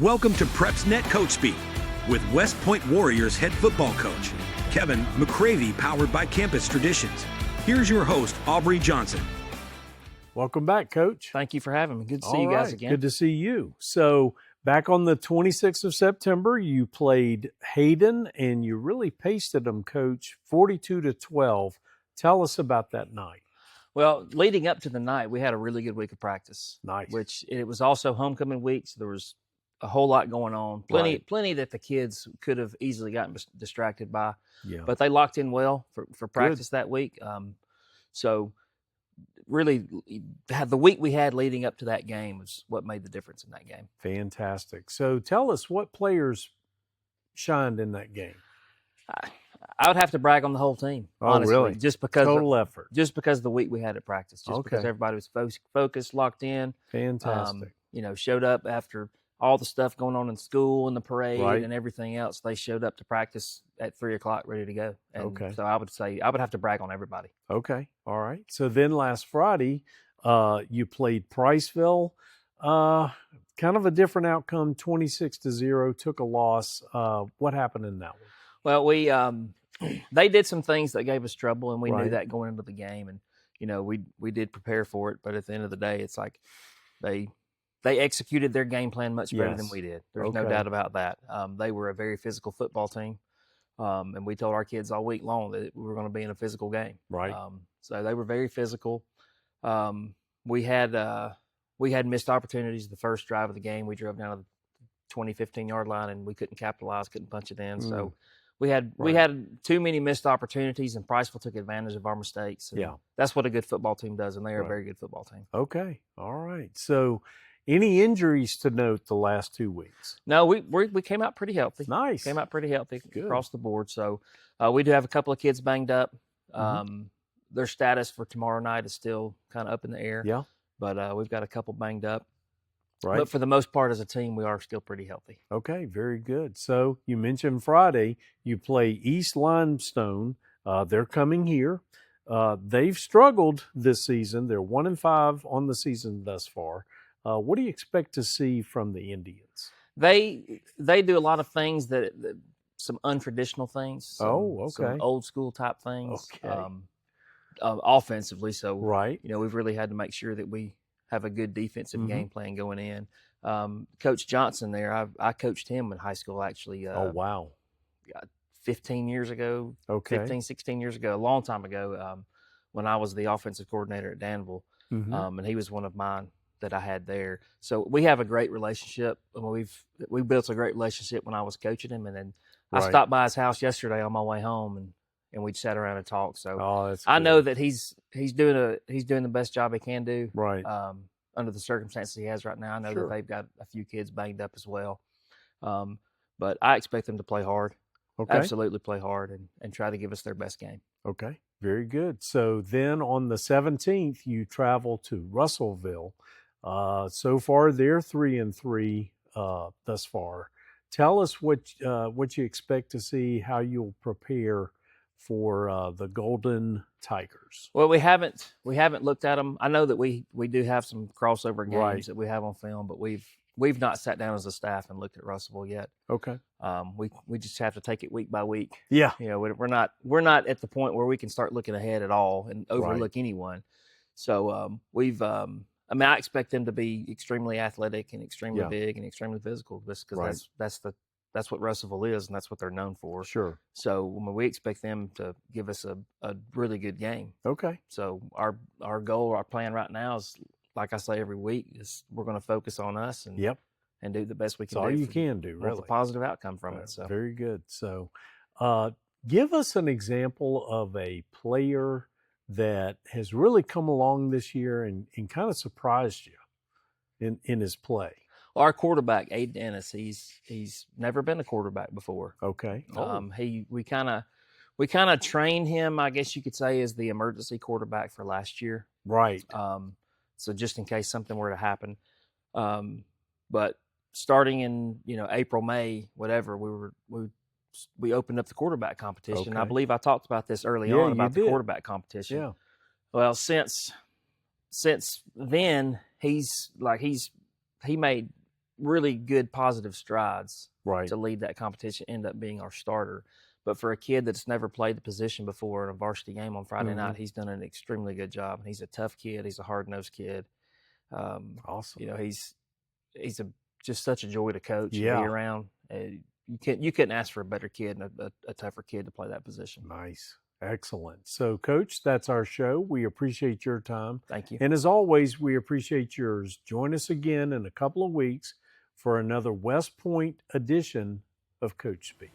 Welcome to PrepsNet Coach Speak with West Point Warriors head football coach, Kevin McCravy, powered by Campus Traditions. Here's your host, Aubrey Johnson. Welcome back, Coach. Thank you for having me. Good to see you guys again. Good to see you. So back on the 26th of September, you played Hayden, and you really pasted them, Coach, 42-12. Tell us about that night. Well, leading up to the night, we had a really good week of practice. Nice. Which it was also homecoming week, so there was a whole lot going on. Plenty that the kids could have easily gotten distracted by. Yeah. But they locked in well for practice that week. So really, the week we had leading up to that game was what made the difference in that game. Fantastic. So tell us what players shined in that game. I would have to brag on the whole team. Honestly, really? Just because total effort. Just because of the week we had at practice. Just because everybody was focused, locked in. Fantastic. Showed up after all the stuff going on in school and the parade Right. and everything else. They showed up to practice at 3:00 ready to go. And so I would have to brag on everybody. Okay. All right. So then last Friday, you played Priceville. Kind of a different outcome, 26-0, took a loss. What happened in that one? Well, they did some things that gave us trouble, and we knew that going into the game. And, we did prepare for it. But at the end of the day, it's like they executed their game plan much better than we did. There's no doubt about that. They were a very physical football team. And we told our kids all week long that we were going to be in a physical game. Right. So they were very physical. We had missed opportunities the first drive of the game. We drove down to the 20, 15-yard line, and we couldn't capitalize, couldn't punch it in. So we had too many missed opportunities, and Priceville took advantage of our mistakes. And that's what a good football team does, and they are a very good football team. Okay. All right. So any injuries to note the last 2 weeks? No, we came out pretty healthy. Nice. Came out pretty healthy across the board. So we do have a couple of kids banged up. Their status for tomorrow night is still kind of up in the air. Yeah. But we've got a couple banged up. Right. But for the most part, as a team, we are still pretty healthy. Okay, very good. So you mentioned Friday, you play East Limestone. They're coming here. They've struggled this season. They're 1-5 on the season thus far. What do you expect to see from the Indians? They do a lot of things that some untraditional things. Some old school type things. Okay. Offensively, so right. We've really had to make sure that we have a good defensive game plan going in. Coach Johnson there, I coached him in high school actually. Oh, wow. 15 years ago, 15, 16 years ago, a long time ago, when I was the offensive coordinator at Danville. And he was one of mine that I had there. So we have a great relationship. We built a great relationship when I was coaching him. And then I stopped by his house yesterday on my way home, and we sat around and talked. So I know that he's doing the best job he can do. Right. Under the circumstances he has right now. I know that they've got a few kids banged up as well. But I expect them to play hard. Okay. Absolutely play hard and try to give us their best game. Okay. Very good. So then on the 17th, you travel to Russellville. So far, they're 3-3 thus far. Tell us what you expect to see, how you'll prepare for the Golden Tigers. Well, we haven't looked at them. I know that we do have some crossover games that we have on film, but we've not sat down as a staff and looked at Russellville yet. Okay. We just have to take it week by week. Yeah. We're not at the point where we can start looking ahead at all and overlook anyone. So I expect them to be extremely athletic and extremely big and extremely physical, just because that's what Russellville is, and that's what they're known for. Sure. So we expect them to give us a really good game. Okay. So our goal, our plan right now is, like I say every week, is we're going to focus on us and do the best we can. That's all you can do, really. Want the positive outcome from it. So very good. So give us an example of a player that has really come along this year and kind of surprised you in his play. Our quarterback, Hayden Dennis, he's never been a quarterback before. Okay. We kind of trained him, I guess you could say, as the emergency quarterback for last year. Right. So just in case something were to happen. But starting in April, May, whatever, we opened up the quarterback competition. Okay. I believe I talked about this early on about the quarterback competition. Yeah. Well, since then he made really good positive strides right. to lead that competition, end up being our starter. But for a kid that's never played the position before in a varsity game on Friday night, he's done an extremely good job. He's a tough kid. He's a hard-nosed kid. Awesome. You know, he's just such a joy to coach and Yeah. be around. You couldn't ask for a better kid and a tougher kid to play that position. Nice. Excellent. So, Coach, that's our show. We appreciate your time. Thank you. And as always, we appreciate yours. Join us again in a couple of weeks for another West Point edition of Coach Speak.